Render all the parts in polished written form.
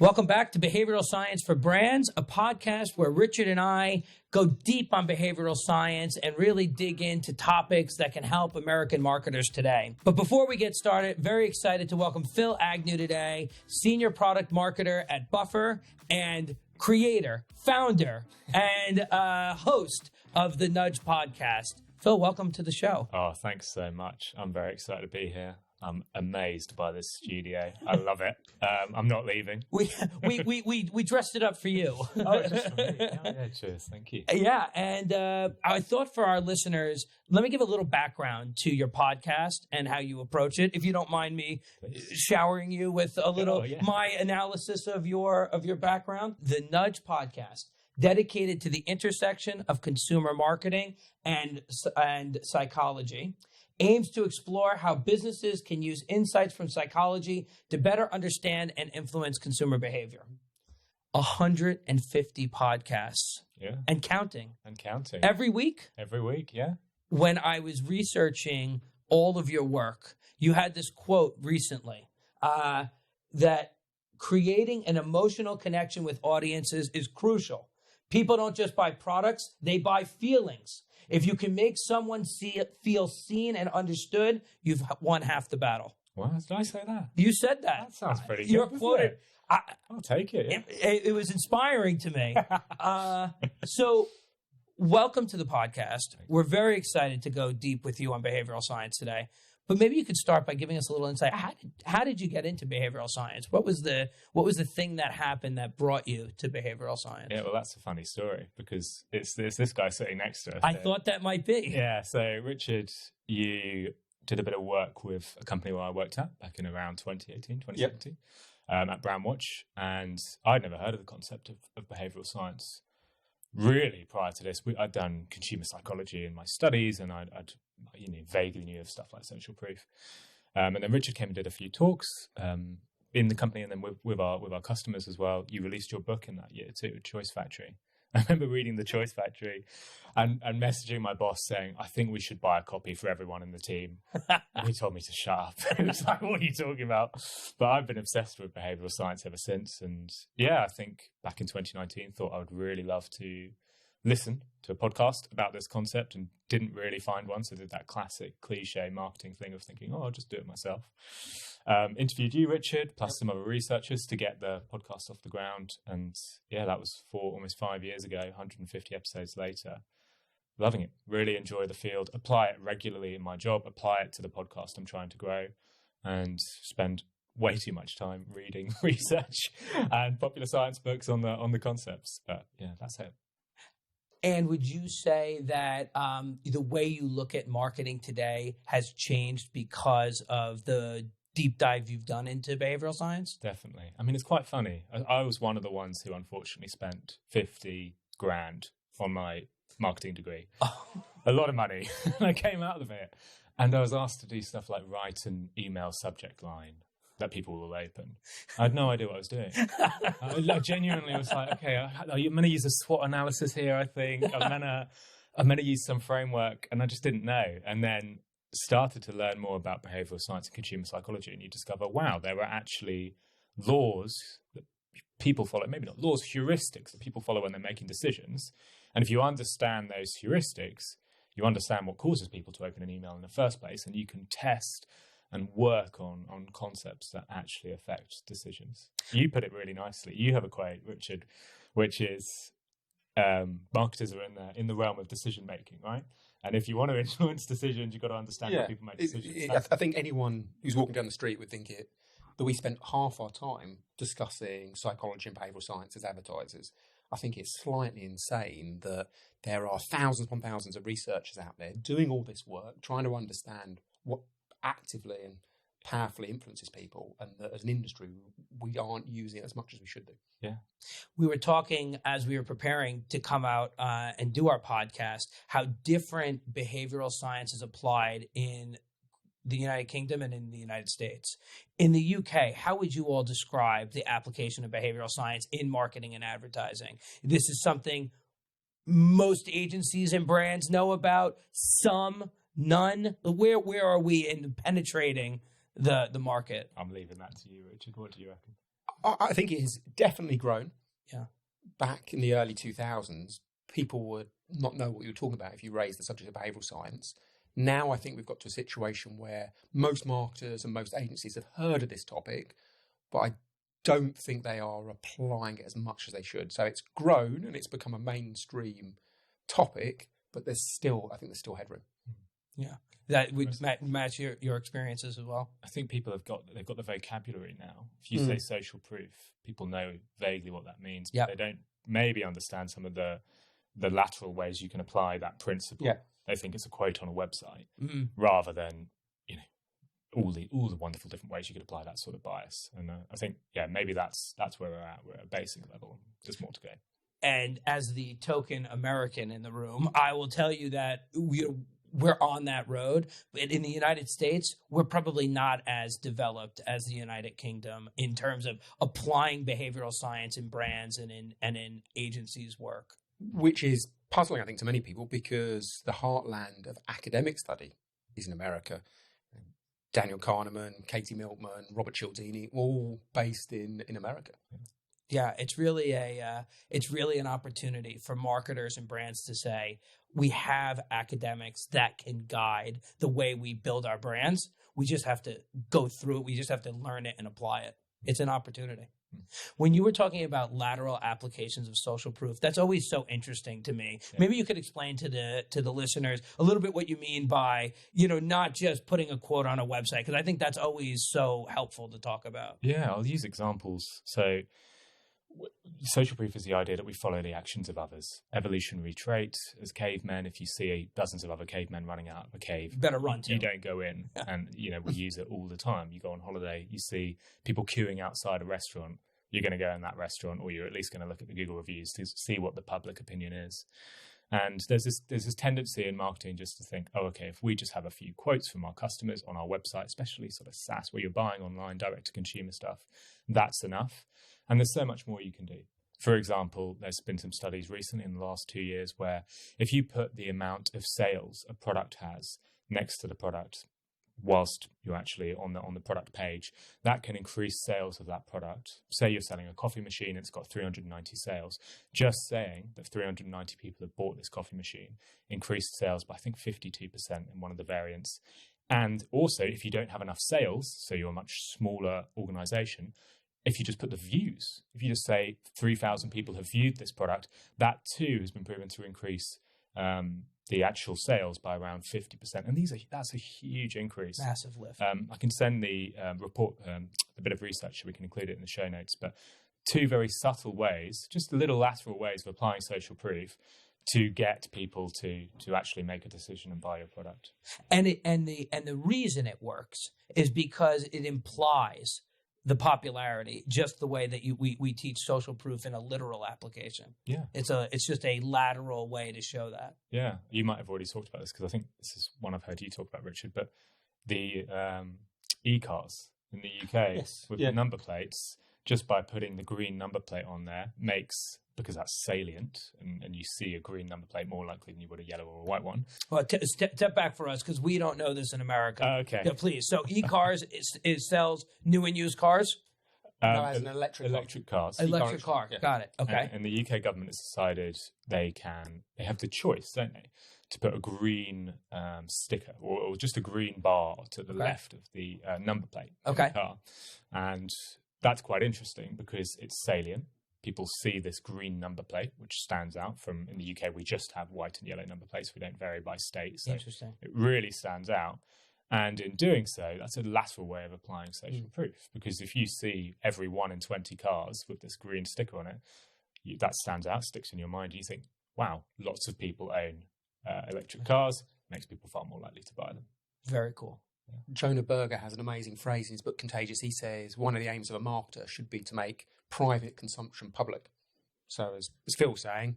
Welcome back to Behavioral Science for Brands, a podcast where Richard and I go deep on behavioral science and really dig into topics that can help American marketers today. But before we get started, very excited to welcome Phill Agnew today, Senior Product Marketer at Buffer and creator, founder, and host of the Nudge podcast. Phill, welcome to the show. Oh, thanks so much. I'm very excited to be here. I'm amazed by this studio. I love it. I'm not leaving. We dressed it up for you. Oh, just for me. Yeah, cheers. Thank you. Yeah, and I thought for our listeners, let me give a little background to your podcast and how you approach it. If you don't mind me showering you with a little my analysis of your background. The Nudge podcast, dedicated to the intersection of consumer marketing and psychology, aims to explore how businesses can use insights from psychology to better understand and influence consumer behavior. 150 podcasts. Yeah. And counting. Every week? Every week, yeah. When I was researching all of your work, you had this quote recently that creating an emotional connection with audiences is crucial. People don't just buy products, they buy feelings. If you can make someone feel seen and understood, you've won half the battle. What? Did I say that? You said that. That sounds pretty good. You're quoted. I'll take it. Yeah. It was inspiring to me. So welcome to the podcast. We're very excited to go deep with you on behavioral science today. But maybe you could start by giving us a little insight. How did you get into behavioral science? What was the thing that happened that brought you to behavioral science? Yeah, well, that's a funny story because it's this guy sitting next to us. I thought that might be. Yeah, so Richard, you did a bit of work with a company where I worked at back in around 2017, at Brownwatch. And I'd never heard of the concept of behavioral science. Really, prior to this, I'd done consumer psychology in my studies, and I'd vaguely knew of stuff like social proof. And then Richard came and did a few talks in the company, and then with our customers as well. You released your book in that year too, Choice Factory. I remember reading The Choice Factory and messaging my boss saying, I think we should buy a copy for everyone in the team. And he told me to shut up. It was like, what are you talking about? But I've been obsessed with behavioral science ever since. And yeah, I think back in 2019, thought I would really love to listen to a podcast about this concept and didn't really find one. So did that classic cliche marketing thing of thinking, I'll just do it myself. Interviewed you, Richard, plus some other researchers to get the podcast off the ground. And yeah, that was almost 5 years ago, 150 episodes later. Loving it. Really enjoy the field. Apply it regularly in my job. Apply it to the podcast I'm trying to grow, and spend way too much time reading research and popular science books on the concepts. But yeah, that's it. And would you say that the way you look at marketing today has changed because of the deep dive you've done into behavioral science? Definitely. I mean, it's quite funny. I was one of the ones who unfortunately spent 50 grand on my marketing degree. Oh. A lot of money. And I came out of it. And I was asked to do stuff like write an email subject line that people will open. I had no idea what I was doing. I genuinely was like, okay, I'm going to use a SWOT analysis here, I think. I'm going to use some framework. And I just didn't know. And then started to learn more about behavioral science and consumer psychology. And you discover, wow, there are actually laws that people follow. Maybe not laws, heuristics that people follow when they're making decisions. And if you understand those heuristics, you understand what causes people to open an email in the first place. And you can test and work on concepts that actually affect decisions. You put it really nicely. You have a quote, Richard, which is marketers are in the realm of decision making, right? And if you want to influence decisions, you've got to understand how people make decisions. I think anyone who's walking down the street would think that we spent half our time discussing psychology and behavioural science as advertisers. I think it's slightly insane that there are thousands upon thousands of researchers out there doing all this work, trying to understand what actively and powerfully influences people, and that as an industry we aren't using it as much as we should do. Yeah. We were talking as we were preparing to come out and do our podcast, how different behavioral science is applied in the United Kingdom and in the United States. In the UK, how would you all describe the application of behavioral science in marketing and advertising? This is something most agencies and brands know about, some, none. Where are we in penetrating the market? I'm leaving that to you, Richard. What do you reckon? I think it has definitely grown. Yeah. Back in the early 2000s, people would not know what you were talking about if you raised the subject of behavioural science. Now I think we've got to a situation where most marketers and most agencies have heard of this topic, but I don't think they are applying it as much as they should. So it's grown and it's become a mainstream topic, but I think there's still headroom. Yeah. That would match your experiences as well. I think people they've got the vocabulary now. If you say social proof, people know vaguely what that means, but they don't maybe understand some of the lateral ways you can apply that principle. Yeah. They think it's a quote on a website rather than all the wonderful different ways you could apply that sort of bias. And I think maybe that's where we're at. We're at a basic level. There's more to go. And as the token American in the room, I will tell you that we're on that road. But in the United States, we're probably not as developed as the United Kingdom in terms of applying behavioral science in brands and in agencies' work. Which is puzzling, I think, to many people, because the heartland of academic study is in America. Daniel Kahneman, Katie Milkman, Robert Cialdini, all based in America. Yeah, it's really an opportunity for marketers and brands to say, we have academics that can guide the way we build our brands. We just have to go through it. We just have to learn it and apply it. It's an opportunity. When you were talking about lateral applications of social proof, that's always so interesting to me. Yeah. Maybe you could explain to the listeners a little bit what you mean by, not just putting a quote on a website, because I think that's always so helpful to talk about. Yeah, I'll use examples. So social proof is the idea that we follow the actions of others. Evolutionary trait, as cavemen, if you see dozens of other cavemen running out of a cave, you better run too. You don't go in. And, we use it all the time. You go on holiday, you see people queuing outside a restaurant. You're going to go in that restaurant, or you're at least going to look at the Google reviews to see what the public opinion is. And there's this tendency in marketing just to think, okay, if we just have a few quotes from our customers on our website, especially sort of SaaS, where you're buying online, direct-to-consumer stuff, that's enough. And there's so much more you can do. For example, there's been some studies recently in the last 2 years where if you put the amount of sales a product has next to the product whilst you're actually on the product page, that can increase sales of that product. Say you're selling a coffee machine, it's got 390 sales. Just saying that 390 people have bought this coffee machine increased sales by, I think, 52% in one of the variants. And also, if you don't have enough sales, so you're a much smaller organization, if you just put the views, if you just say 3,000 people have viewed this product, that too has been proven to increase the actual sales by around 50%. And that's a huge increase. Massive lift. I can send the report, a bit of research, so we can include it in the show notes. But two very subtle ways, just little lateral ways of applying social proof to get people to actually make a decision and buy your product. And the reason it works is because it implies the popularity, just the way that we teach social proof in a literal application. Yeah. It's just a lateral way to show that. Yeah. You might have already talked about this, because I think this is one I've heard you talk about, Richard, but the e-cars in the UK with the number plates, just by putting the green number plate on there makes, because that's salient, and you see a green number plate more likely than you would a yellow or a white one. Well, step back for us, because we don't know this in America. Okay. Yeah, please. So e-cars, it sells new and used cars? No, as an electric cars. Electric car. Yeah. Got it. Okay. And the UK government has decided they have the choice, don't they, to put a green sticker or just a green bar to the left of the number plate of the car. And that's quite interesting because it's salient. People see this green number plate, which stands out from, in the UK, we just have white and yellow number plates. We don't vary by state. So interesting. It really stands out. And in doing so, that's a lateral way of applying social proof. Because if you see every 1 in 20 cars with this green sticker on it, that stands out, sticks in your mind. And you think, wow, lots of people own electric cars. Makes people far more likely to buy them. Very cool. Yeah. Jonah Berger has an amazing phrase in his book Contagious. He says one of the aims of a marketer should be to make private consumption public. So as Phil's saying,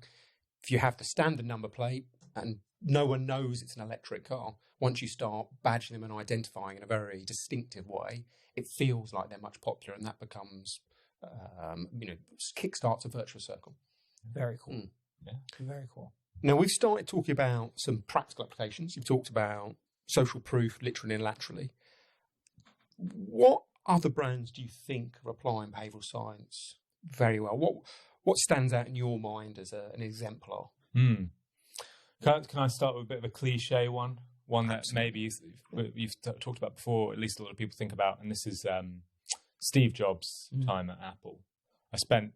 if you have the standard number plate and no one knows it's an electric car, once you start badging them and identifying in a very distinctive way, it feels like they're much popular, and that becomes, kickstarts a virtuous circle. Very cool. Yeah. Very cool. Now, we've started talking about some practical applications. You've talked about social proof, literally and laterally. What other brands do you think are applying behavioural science very well? What stands out in your mind as an exemplar? Can I start with a bit of a cliche one? One that maybe you've talked about before, at least a lot of people think about, and this is Steve Jobs' time at Apple. I spent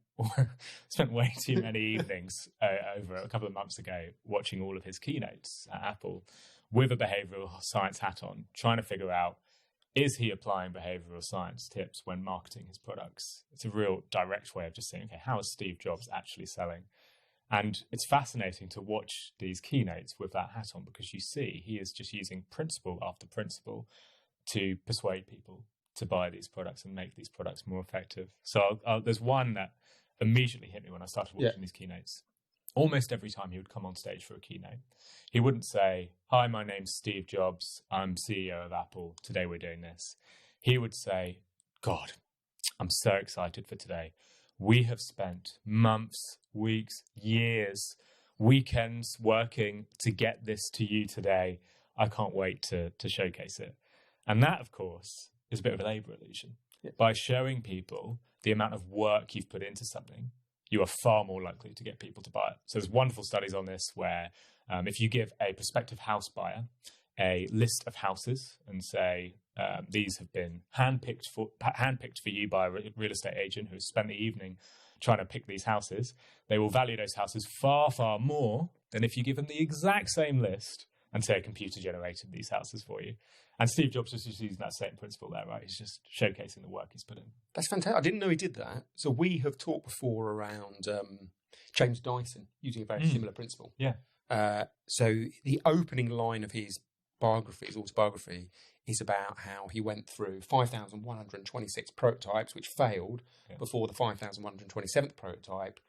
way too many evenings over a couple of months ago watching all of his keynotes at Apple with a behavioural science hat on, trying to figure out, is he applying behavioural science tips when marketing his products? It's a real direct way of just saying, okay, how is Steve Jobs actually selling? And it's fascinating to watch these keynotes with that hat on, because you see he is just using principle after principle to persuade people to buy these products and make these products more effective. So there's one that immediately hit me when I started watching these keynotes. Almost every time he would come on stage for a keynote, he wouldn't say, "Hi, my name's Steve Jobs. I'm CEO of Apple. Today we're doing this." He would say, "God, I'm so excited for today. We have spent months, weeks, years, weekends working to get this to you today. I can't wait to showcase it." And that, of course, is a bit of a labor illusion. Yeah. By showing people the amount of work you've put into something, you are far more likely to get people to buy it. So there's wonderful studies on this where if you give a prospective house buyer a list of houses and say, these have been handpicked for you by a real estate agent who has spent the evening trying to pick these houses, they will value those houses far, far more than if you give them the exact same list and say a computer generated these houses for you. And Steve Jobs is just using that same principle there, right? He's just showcasing the work he's put in. That's fantastic. I didn't know he did that. So we have talked before around James Dyson using a very similar principle. Yeah. So the opening line of his biography, his autobiography, is about how he went through 5,126 prototypes, which failed before the 5,127th prototype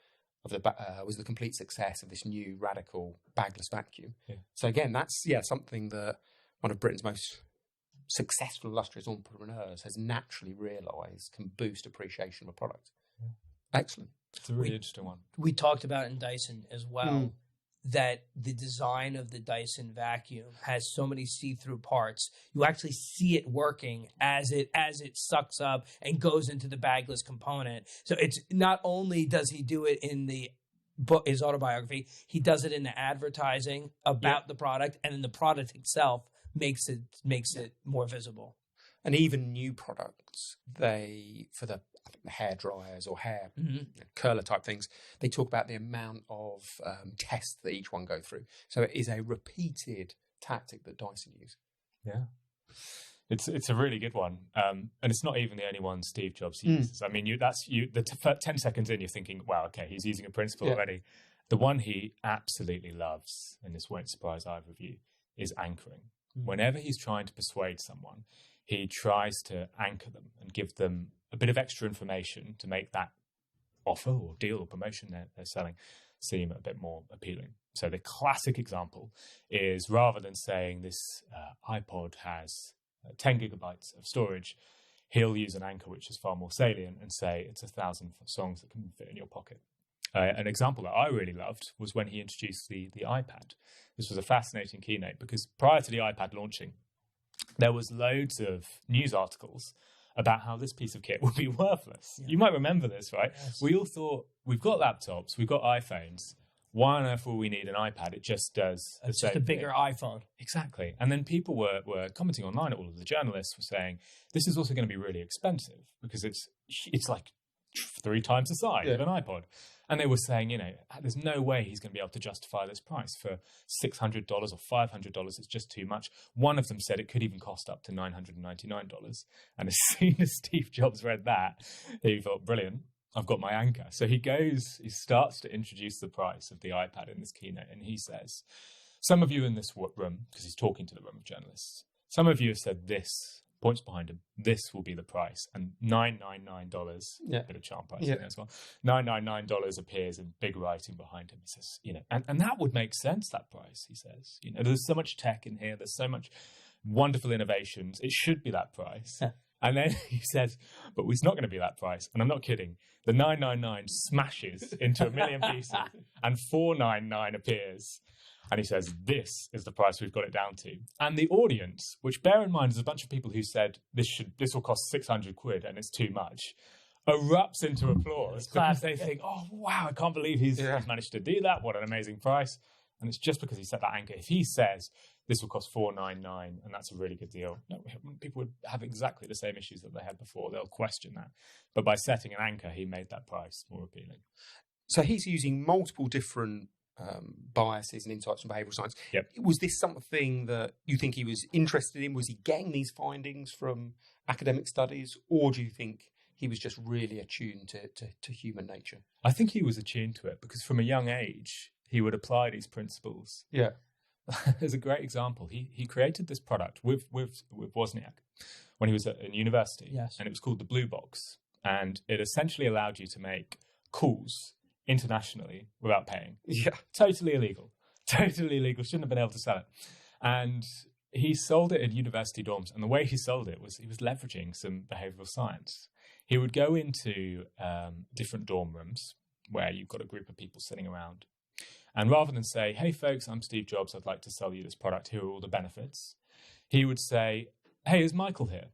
was the complete success of this new radical bagless vacuum. Yeah. So again, that's something that one of Britain's most successful, illustrious entrepreneurs has naturally realised can boost appreciation of a product. Yeah. Excellent. It's a really interesting one. We talked about in Dyson as well that the design of the Dyson vacuum has so many see-through parts. You actually see it working as it sucks up and goes into the bagless component. So it's not only does he do it in his autobiography, he does it in the advertising about the product, and then the product itself makes it more visible. And even new products, for the hair dryers or hair curler type things, they talk about the amount of tests that each one go through. So it is a repeated tactic that Dyson use. Yeah. It's a really good one. And it's not even the only one Steve Jobs uses. I mean, 10 seconds in, you're thinking, wow, okay, he's using a principle already. The one he absolutely loves, and this won't surprise either of you, is anchoring. Whenever he's trying to persuade someone, he tries to anchor them and give them a bit of extra information to make that offer or deal or promotion they're selling seem a bit more appealing. So the classic example is, rather than saying this iPod has 10 gigabytes of storage, he'll use an anchor which is far more salient and say it's 1,000 songs that can fit in your pocket. An example that I really loved was when he introduced the iPad. This was a fascinating keynote because prior to the iPad launching, there was loads of news articles about how this piece of kit would be worthless. Yeah. You might remember this, right? Yes. We all thought, we've got laptops, we've got iPhones. Why on earth will we need an iPad? It just does the same thing. It's just a bigger iPhone. Exactly. And then people were commenting online, all of the journalists were saying, this is also going to be really expensive because it's like 3 times the size of an iPod. And they were saying, there's no way he's going to be able to justify this price for $600 or $500. It's just too much. One of them said it could even cost up to $999. And as soon as Steve Jobs read that, he thought, brilliant, I've got my anchor. So he starts to introduce the price of the iPad in this keynote. And he says, some of you in this room, because he's talking to the room of journalists, some of you have said this, points behind him, this will be the price. And $999, a bit of charm price in there as well. $999 appears in big writing behind him. He says, and that would make sense, that price, he says. There's so much tech in here, there's so much wonderful innovations. It should be that price. And then he says, but it's not going to be that price. And I'm not kidding. The 999 smashes into a million pieces and 499 appears. And he says, this is the price we've got it down to. And the audience, which bear in mind is a bunch of people who said this will cost 600 quid and it's too much, erupts into applause because they think, oh, wow, I can't believe he's managed to do that. What an amazing price. And it's just because he set that anchor. If he says this will cost $499 and that's a really good deal, no, people would have exactly the same issues that they had before. They'll question that. But by setting an anchor, he made that price more appealing. So he's using multiple different biases and insights from behavioural science. Yep. Was this something that you think he was interested in? Was he getting these findings from academic studies, or do you think he was just really attuned to human nature? I think he was attuned to it because from a young age, he would apply these principles. Yeah. There's a great example. He created this product with Wozniak when he was at university. Yes. And it was called the Blue Box. And it essentially allowed you to make calls internationally without paying. Yeah. Totally illegal. Totally illegal. Shouldn't have been able to sell it. And he sold it in university dorms. And the way he sold it was he was leveraging some behavioral science. He would go into different dorm rooms where you've got a group of people sitting around. And rather than say, hey, folks, I'm Steve Jobs. I'd like to sell you this product. Here are all the benefits. He would say, hey, is Michael here?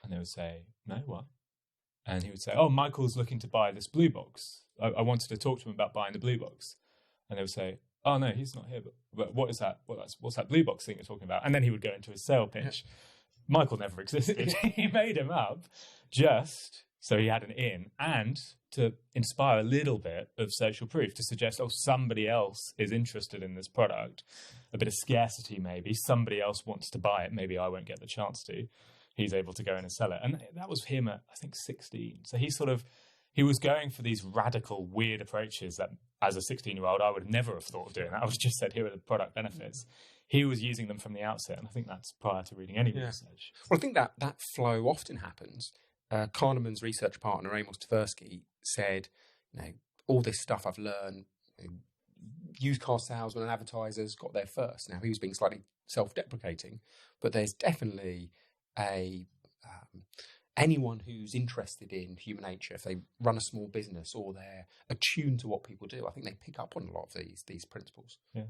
And they would say, no, what? And he would say, oh, Michael's looking to buy this Blue Box. I wanted to talk to him about buying the Blue Box. And they would say, oh, no, he's not here. But what is that? What's that Blue Box thing you're talking about? And then he would go into his sale pitch. Michael never existed. He made him up just so he had an in and to inspire a little bit of social proof, to suggest, oh, somebody else is interested in this product. A bit of scarcity maybe. Somebody else wants to buy it. Maybe I won't get the chance to. He's able to go in and sell it. And that was him at, I think, 16. So he was going for these radical, weird approaches that as a 16-year-old, I would never have thought of doing that. I was just said, here are the product benefits. He was using them from the outset. And I think that's prior to reading any research. Well, I think that flow often happens. Kahneman's research partner, Amos Tversky, said, all this stuff I've learned, used car salesmen and advertisers got there first. Now, he was being slightly self-deprecating, but there's definitely anyone who's interested in human nature, if they run a small business or they're attuned to what people do, I think they pick up on a lot of these principles. Yeah.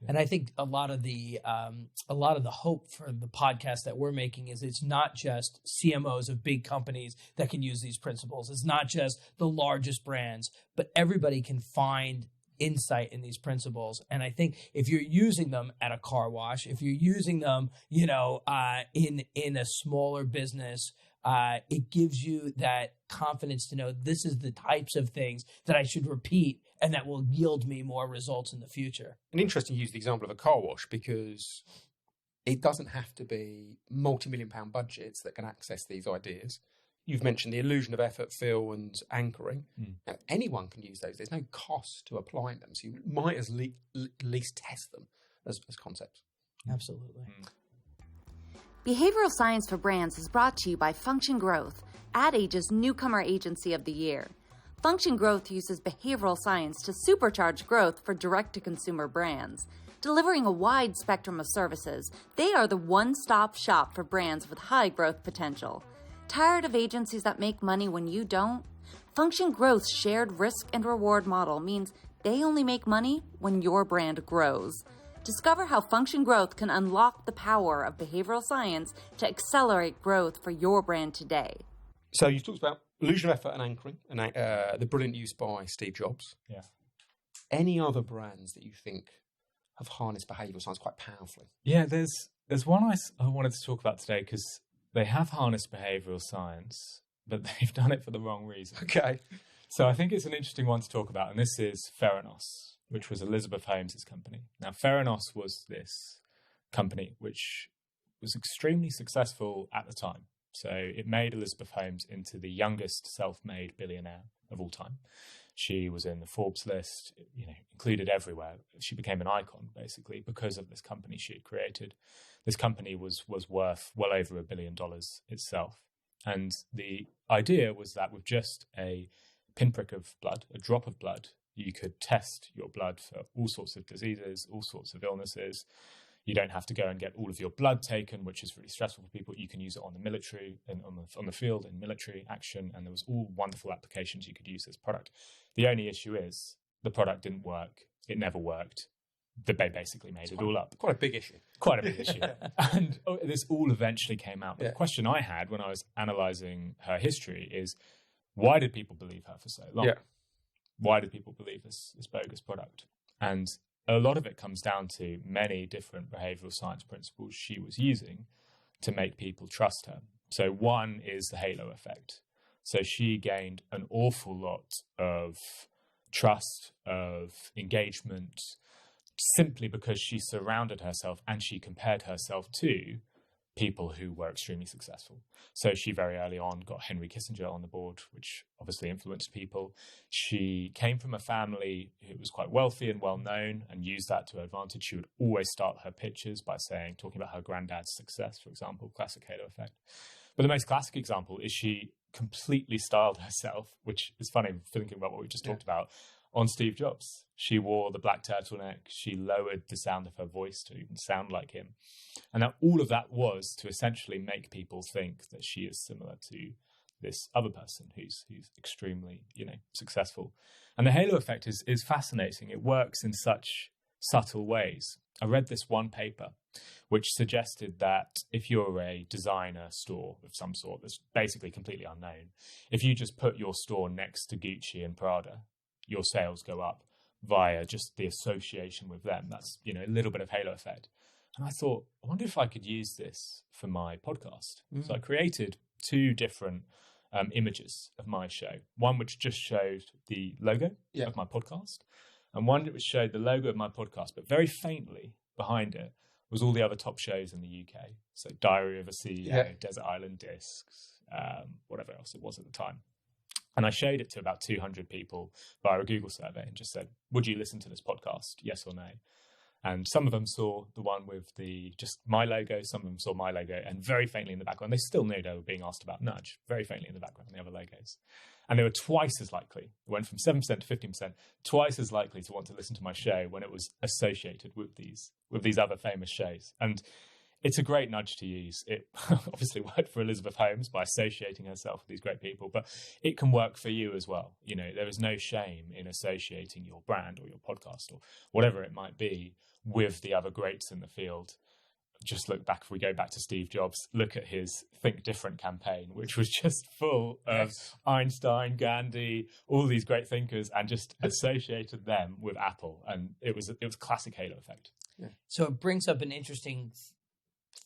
And I think a lot of the hope for the podcast that we're making is it's not just CMOs of big companies that can use these principles. It's not just the largest brands, but everybody can find insight in these principles. And I think if you're using them at a car wash, if you're using them, in a smaller business, it gives you that confidence to know this is the types of things that I should repeat and that will yield me more results in the future. And interesting to use the example of a car wash because it doesn't have to be multi-million-pound budgets that can access these ideas. You've mentioned the illusion of effort, Phill, and anchoring. Now, anyone can use those. There's no cost to applying them. So you might at least test them as concepts. Absolutely. Behavioral Science for Brands is brought to you by Function Growth, Ad Age's Newcomer Agency of the Year. Function Growth uses behavioral science to supercharge growth for direct-to-consumer brands. Delivering a wide spectrum of services, they are the one-stop shop for brands with high growth potential. Tired of agencies that make money when you don't? Function Growth's shared risk and reward model means they only make money when your brand grows. Discover how Function Growth can unlock the power of behavioral science to accelerate growth for your brand today. So you talked about illusion of effort and anchoring, and the brilliant use by Steve Jobs. Yeah. Any other brands that you think have harnessed behavioral science quite powerfully? Yeah, there's one I wanted to talk about today because they have harnessed behavioral science, but they've done it for the wrong reason. Okay. So I think it's an interesting one to talk about, and this is Theranos, which was Elizabeth Holmes' company. Now, Theranos was this company which was extremely successful at the time. So it made Elizabeth Holmes into the youngest self-made billionaire of all time. She was in the Forbes list, included everywhere. She became an icon, basically, because of this company she had created. This company was worth well over $1 billion itself. And the idea was that with just a pinprick of blood, a drop of blood, you could test your blood for all sorts of diseases, all sorts of illnesses. You don't have to go and get all of your blood taken, which is really stressful for people. You can use it on the military and on the field in military action. And there was all wonderful applications you could use this product. The only issue is the product didn't work. It never worked. they basically made it all up. Quite a big issue. Quite a big issue. And this all eventually came out. But the question I had when I was analysing her history is, why did people believe her for so long? Yeah. Why did people believe this bogus product? And a lot of it comes down to many different behavioural science principles she was using to make people trust her. So one is the halo effect. So she gained an awful lot of trust, of engagement, simply because she surrounded herself and she compared herself to people who were extremely successful. So she very early on got Henry Kissinger on the board, which obviously influenced people. She came from a family who was quite wealthy and well known and used that to her advantage. She would always start her pitches by talking about her granddad's success, for example, classic halo effect. But the most classic example is she completely styled herself, which is funny thinking about what we just talked about, on Steve Jobs. She wore the black turtleneck. She lowered the sound of her voice to even sound like him. And now all of that was to essentially make people think that she is similar to this other person who's extremely, successful. And the halo effect is fascinating. It works in such subtle ways. I read this one paper which suggested that if you're a designer store of some sort that's basically completely unknown, if you just put your store next to Gucci and Prada, your sales go up via just the association with them. That's, a little bit of halo effect. And I thought, I wonder if I could use this for my podcast. Mm-hmm. So I created 2 different images of my show. One which just showed the logo of my podcast, and one which showed the logo of my podcast, but very faintly behind it was all the other top shows in the UK. So Diary of a CEO, Desert Island Discs, whatever else it was at the time. And I showed it to about 200 people via a Google survey and just said, would you listen to this podcast? Yes or no? And some of them saw the one with just my logo. Some of them saw my logo, and very faintly in the background, they still knew they were being asked about Nudge, very faintly in the background, the other logos. And they were twice as likely, it went from 7% to 15%, twice as likely to want to listen to my show when it was associated with these other famous shows. And it's a great nudge to use. It obviously worked for Elizabeth Holmes by associating herself with these great people, but it can work for you as well. There is no shame in associating your brand or your podcast or whatever it might be with the other greats in the field. Just look back, if we go back to Steve Jobs, look at his Think Different campaign, which was just full of Einstein, Gandhi, all these great thinkers, and just associated them with Apple. And it was classic halo effect. Yeah. So it brings up an interesting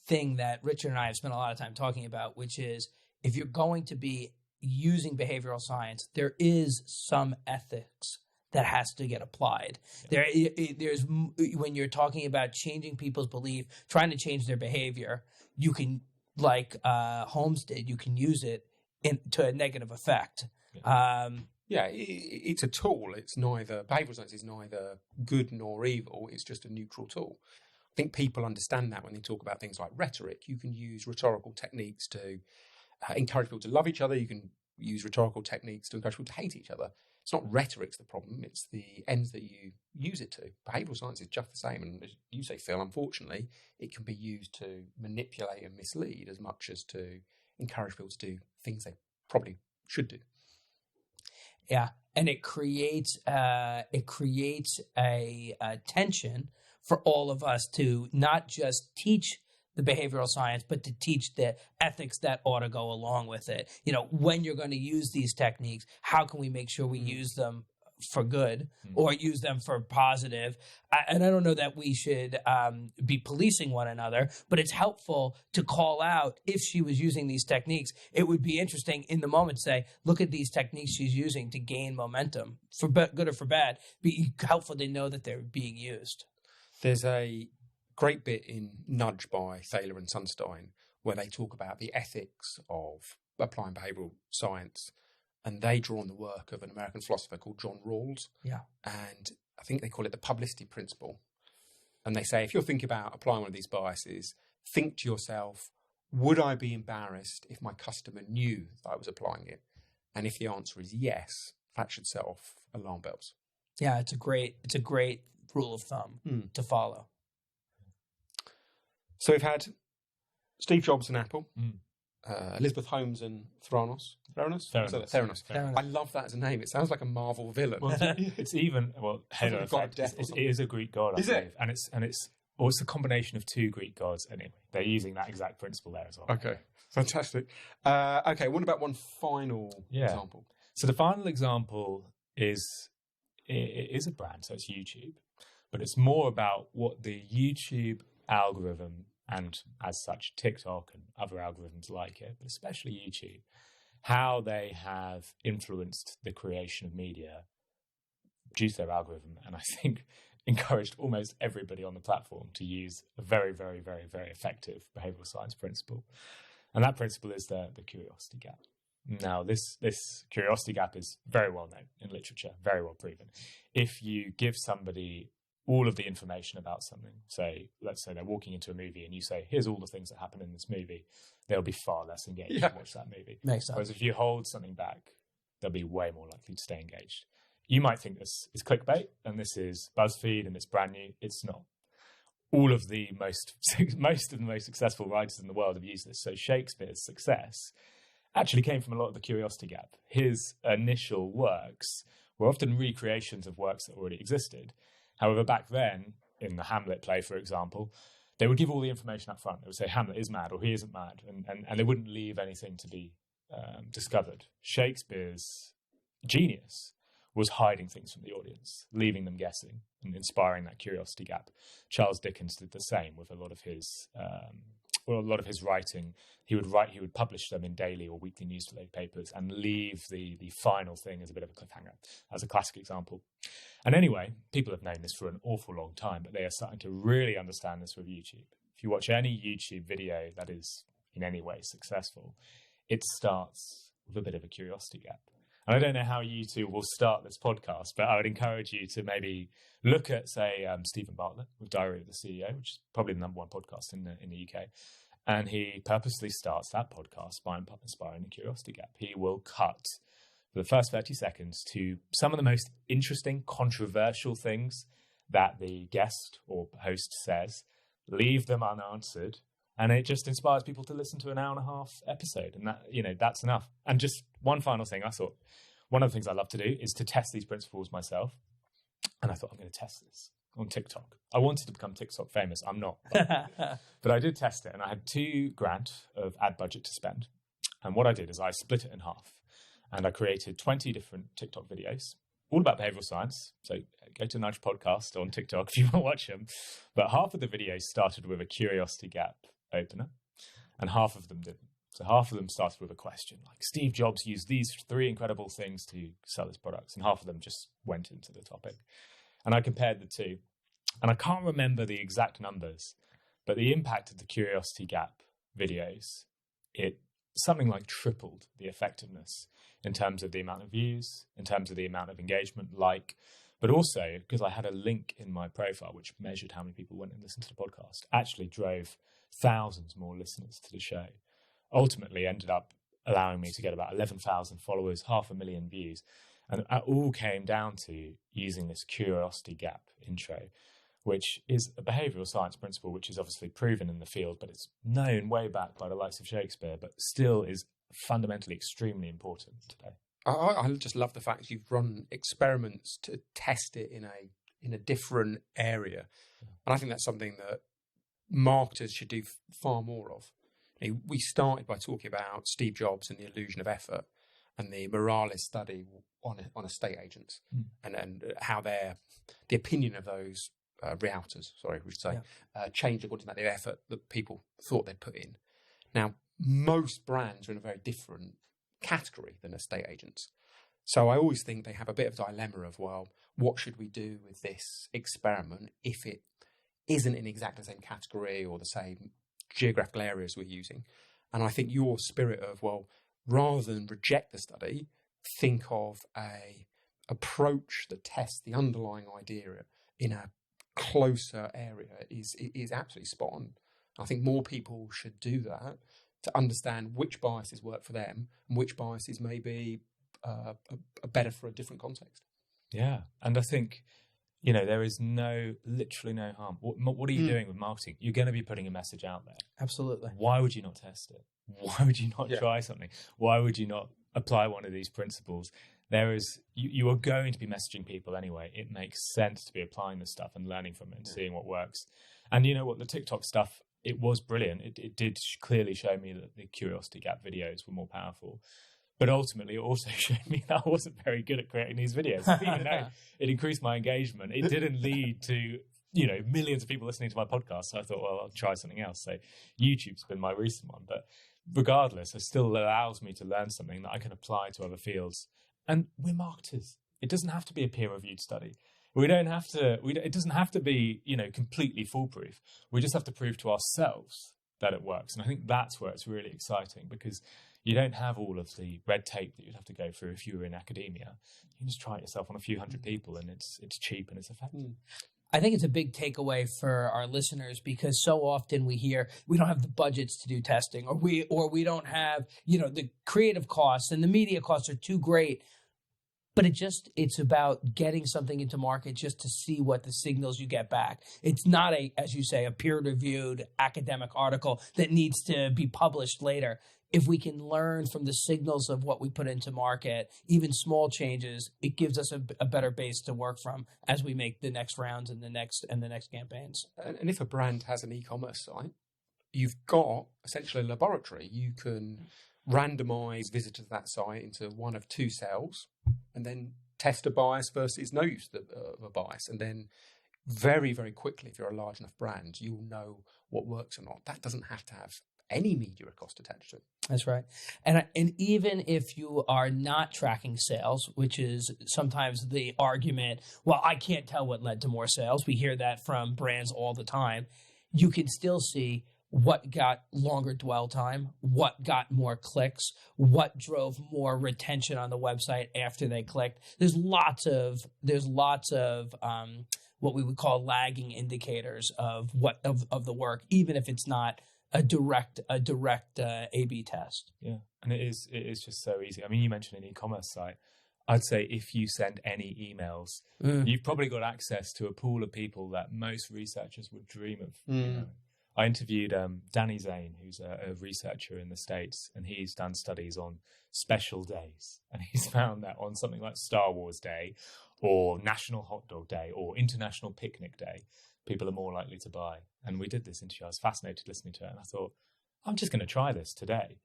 thing that Richard and I have spent a lot of time talking about, which is if you're going to be using behavioral science, there is some ethics that has to get applied. Yeah. There's when you're talking about changing people's belief, trying to change their behavior, you can, like Holmes did, you can use it to a negative effect. Yeah. It's a tool. Behavioral science is neither good nor evil. It's just a neutral tool. I think people understand that when they talk about things like rhetoric. You can use rhetorical techniques to encourage people to love each other. You can use rhetorical techniques to encourage people to hate each other. It's not rhetoric's the problem. It's the ends that you use it to. Behavioural science is just the same. And as you say, Phil, unfortunately, it can be used to manipulate and mislead as much as to encourage people to do things they probably should do. Yeah, and it creates a tension for all of us to not just teach the behavioral science, but to teach the ethics that ought to go along with it. When you're going to use these techniques, how can we make sure we use them for good or use them for positive? And I don't know that we should be policing one another, but it's helpful to call out if she was using these techniques. It would be interesting in the moment to say, look at these techniques she's using to gain momentum, for good or for bad. Be helpful to know that they're being used. There's a great bit in Nudge by Thaler and Sunstein where they talk about the ethics of applying behavioural science, and they draw on the work of an American philosopher called John Rawls. Yeah. And I think they call it the publicity principle. And they say, if you're thinking about applying one of these biases, think to yourself, would I be embarrassed if my customer knew that I was applying it? And if the answer is yes, that should set off alarm bells. Yeah, it's a great rule of thumb to follow. So we've had Steve Jobs and Apple. Elizabeth Holmes and Theranos. I love that as a name. It sounds like a Marvel villain. Well, it's even Halo Effect. It is a Greek god, I believe, and it's a combination of two Greek gods. Anyway, they're using that exact principle there as well. Okay, fantastic. Okay, what about one final example? So the final example is a brand, so it's YouTube, but it's more about what the YouTube algorithm, and as such TikTok and other algorithms like it, but especially YouTube, how they have influenced the creation of media due to their algorithm, and I think encouraged almost everybody on the platform to use a very, very, very, very effective behavioral science principle. And that principle is the curiosity gap. Now, this curiosity gap is very well known in literature, very well proven. If you give somebody all of the information about something, let's say they're walking into a movie and you say, here's all the things that happen in this movie, they'll be far less engaged to watch that movie. Makes sense. Whereas if you hold something back, they'll be way more likely to stay engaged. You might think this is clickbait and this is BuzzFeed and it's brand new. It's not. All of the most of the most successful writers in the world have used this. So Shakespeare's success actually came from a lot of the curiosity gap. His initial works were often recreations of works that already existed. However, back then, in the Hamlet play, for example, they would give all the information up front. They would say Hamlet is mad or he isn't mad, and they wouldn't leave anything to be discovered. Shakespeare's genius was hiding things from the audience, leaving them guessing and inspiring that curiosity gap. Charles Dickens did the same with a lot of his writing. He would publish them in daily or weekly newspapers and leave the final thing as a bit of a cliffhanger. That's a classic example. And anyway, people have known this for an awful long time, but they are starting to really understand this with YouTube. If you watch any YouTube video that is in any way successful, it starts with a bit of a curiosity gap. And I don't know how you two will start this podcast, but I would encourage you to maybe look at, say, Stephen Bartlett with Diary of the CEO, which is probably the number one podcast in the UK. And he purposely starts that podcast by inspiring the curiosity gap. He will cut for the first 30 seconds to some of the most interesting, controversial things that the guest or host says, leave them unanswered, and it just inspires people to listen to an hour and a half episode. And that, that's enough. And just one final thing, I thought one of the things I love to do is to test these principles myself. And I thought, I'm going to test this on TikTok. I wanted to become TikTok famous. I'm not. But I did test it, and I had $2,000 of ad budget to spend. And what I did is I split it in half, and I created 20 different TikTok videos, all about behavioral science. So go to Nudge Podcast on TikTok if you want to watch them. But half of the videos started with a curiosity gap opener, and half of them didn't. So half of them started with a question, like Steve Jobs used these 3 incredible things to sell his products, and half of them just went into the topic. And I compared the two, and I can't remember the exact numbers, but the impact of the curiosity gap videos, it something like tripled the effectiveness in terms of the amount of views, in terms of the amount of engagement, but also because I had a link in my profile which measured how many people went and listened to the podcast, actually drove thousands more listeners to the show. Ultimately ended up allowing me to get about 11,000 followers, 500,000 views. And it all came down to using this curiosity gap intro, which is a behavioral science principle, which is obviously proven in the field, but it's known way back by the likes of Shakespeare, but still is fundamentally extremely important today. I just love the fact you've run experiments to test it in a different area. And I think that's something that marketers should do far more of. We started by talking about Steve Jobs and the illusion of effort and the Morales study on estate agents and how the opinion of those realtors, we should say, changed according to the effort that people thought they'd put in. Now, most brands are in a very different category than estate agents. So I always think they have a bit of a dilemma of, well, what should we do with this experiment if it isn't in exactly the same category or the same geographical areas we're using? And I think your spirit of, well, rather than reject the study, think of a approach that tests the underlying idea in a closer area is absolutely spot on. I think more people should do that to understand which biases work for them and which biases may be better for a different context. Yeah, and I think, there is literally no harm. What are you doing with marketing? You're going to be putting a message out there. Absolutely. Why would you not test it? why would you not try something? Why would you not apply one of these principles? You are going to be messaging people anyway. It makes sense to be applying this stuff and learning from it and seeing what works. And you know what, the TikTok stuff, it was brilliant. It did clearly show me that the curiosity gap videos were more powerful. But ultimately, it also showed me that I wasn't very good at creating these videos. Even though it increased my engagement, it didn't lead to, millions of people listening to my podcast. So I thought, well, I'll try something else. So YouTube's been my recent one. But regardless, it still allows me to learn something that I can apply to other fields. And we're marketers. It doesn't have to be a peer-reviewed study. We don't have to. It doesn't have to be, completely foolproof. We just have to prove to ourselves that it works. And I think that's where it's really exciting, because you don't have all of the red tape that you'd have to go through if you were in academia. You can just try it yourself on a few hundred people, and it's cheap and it's effective. I think it's a big takeaway for our listeners, because so often we hear we don't have the budgets to do testing, or we don't have, the creative costs and the media costs are too great. But it's about getting something into market just to see what the signals you get back. It's not as you say, a peer-reviewed academic article that needs to be published later. If we can learn from the signals of what we put into market, even small changes, it gives us a better base to work from as we make the next rounds and the next campaigns. And if a brand has an e-commerce site, you've got essentially a laboratory. You can randomize visitors to that site into one of two cells, and then test a bias versus no use of a bias. And then very, very quickly, if you're a large enough brand, you'll know what works or not. That doesn't have to have any media cost attached to it. That's right. And even if you are not tracking sales, which is sometimes the argument, well, I can't tell what led to more sales. We hear that from brands all the time. You can still see what got longer dwell time, what got more clicks, what drove more retention on the website after they clicked. There's lots of what we would call lagging indicators of the work, even if it's not a direct A/B test. Yeah, and it is just so easy. I mean, you mentioned an e-commerce site. I'd say if you send any emails, you've probably got access to a pool of people that most researchers would dream of. I interviewed Danny Zane, who's a researcher in the States, and he's done studies on special days. And he's found that on something like Star Wars Day or National Hot Dog Day or International Picnic Day, people are more likely to buy. And we did this interview. I was fascinated listening to it. And I thought, I'm just going to try this today.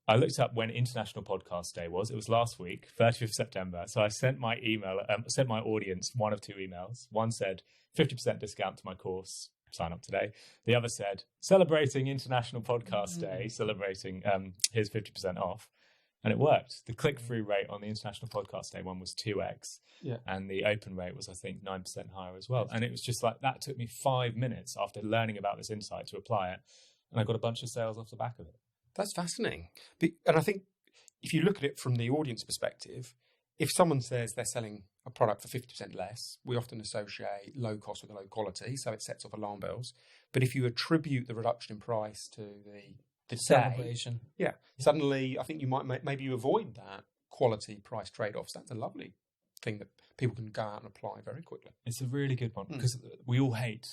I looked up when International Podcast Day was. It was last week, 30th of September. So I sent my audience one of two emails. One said, 50% discount to my course. Sign up today. The other said, celebrating International Podcast Day, celebrating here's 50% off. And it worked. The click-through rate on the International Podcast Day one was 2x. Yeah. And the open rate was, I think, 9% higher as well. And it was just like, that took me 5 minutes after learning about this insight to apply it. And I got a bunch of sales off the back of it. That's fascinating. And I think if you look at it from the audience perspective, if someone says they're selling a product for 50% less, we often associate low cost with low quality, so it sets off alarm bells. But if you attribute the reduction in price to the celebration, suddenly I think you might maybe you avoid that quality price trade-offs. That's a lovely thing that people can go out and apply very quickly. It's a really good one because we all hate,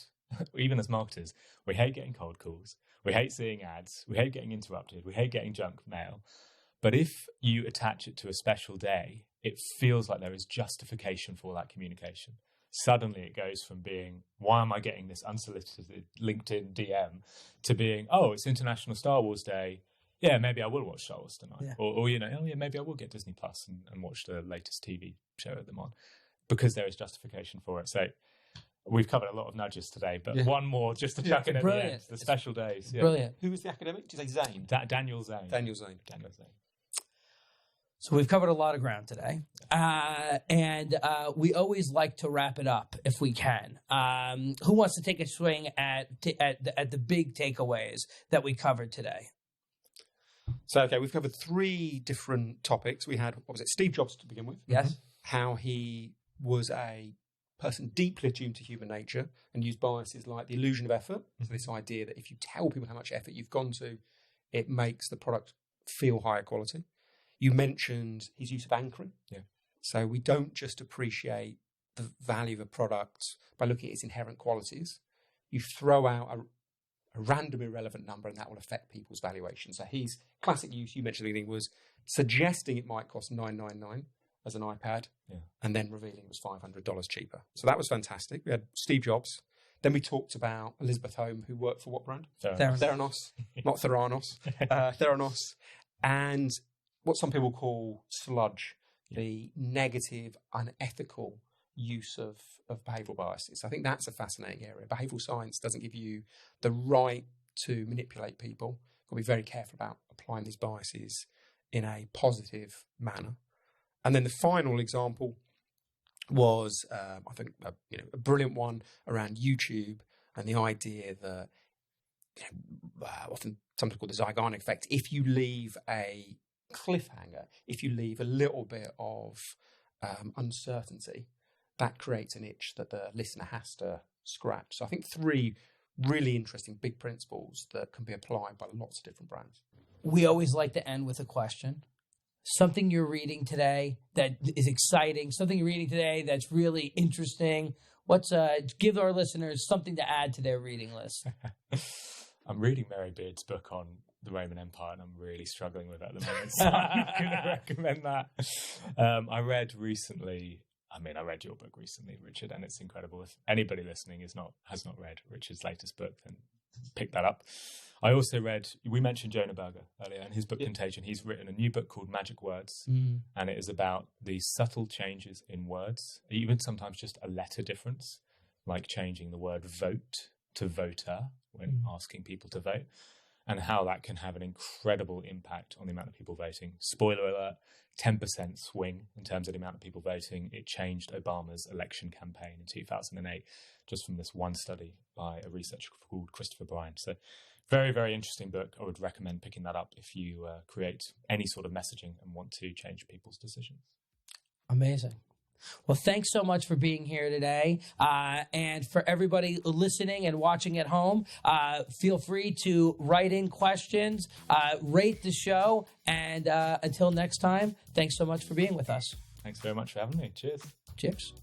even as marketers, we hate getting cold calls, we hate seeing ads, we hate getting interrupted, we hate getting junk mail. But if you attach it to a special day, it feels like there is justification for that communication. Suddenly it goes from being, why am I getting this unsolicited LinkedIn DM, to being, oh, it's International Star Wars Day. Yeah, maybe I will watch Star Wars tonight. Yeah. Or maybe I will get Disney Plus and watch the latest TV show at them on, because there is justification for it. So we've covered a lot of nudges today, but one more just to chuck in at the end, the special days. Yeah. Brilliant. Who was the academic? Did you say Zane? Daniel Zane. Daniel Zane. So we've covered a lot of ground today, and we always like to wrap it up if we can. Who wants to take a swing at the big takeaways that we covered today? So, okay, we've covered 3 different topics. We had, Steve Jobs to begin with. Yes. How he was a person deeply attuned to human nature and used biases like the illusion of effort. So this idea that if you tell people how much effort you've gone to, it makes the product feel higher quality. You mentioned his use of anchoring. Yeah. So we don't just appreciate the value of a product by looking at its inherent qualities. You throw out a random irrelevant number, and that will affect people's valuation. So his classic use, you mentioned the thing, was suggesting it might cost $999 as an iPad, and then revealing it was $500 cheaper. So that was fantastic. We had Steve Jobs. Then we talked about Elizabeth Home, who worked for what brand? Theranos. Not Theranos. Theranos. And what some people call sludge, the negative, unethical use of behavioural biases. I think that's a fascinating area. Behavioural science doesn't give you the right to manipulate people. You've got to be very careful about applying these biases in a positive manner. And then the final example was, I think, a brilliant one around YouTube and the idea that often sometimes called the Zeigarnik effect. If you leave a cliffhanger, if you leave a little bit of uncertainty, that creates an itch that the listener has to scratch. So I think 3 really interesting big principles that can be applied by lots of different brands. We always like to end with a question. Something you're reading today that is exciting, something you're reading today that's really interesting. Give our listeners something to add to their reading list. I'm reading Mary Beard's book on the Roman Empire, and I'm really struggling with it at the moment, so I'm going to recommend that. I read your book recently, Richard, and it's incredible. If anybody listening has not read Richard's latest book, then pick that up. I also read, we mentioned Jonah Berger earlier, and his book Contagion. He's written a new book called Magic Words, and it is about the subtle changes in words, even sometimes just a letter difference, like changing the word vote to voter when asking people to vote, and how that can have an incredible impact on the amount of people voting. Spoiler alert, 10% swing in terms of the amount of people voting. It changed Obama's election campaign in 2008, just from this one study by a researcher called Christopher Bryan. So very, very interesting book. I would recommend picking that up if you create any sort of messaging and want to change people's decisions. Amazing. Well, thanks so much for being here today. And for everybody listening and watching at home, feel free to write in questions, rate the show. And until next time, thanks so much for being with us. Thanks very much for having me. Cheers. Cheers.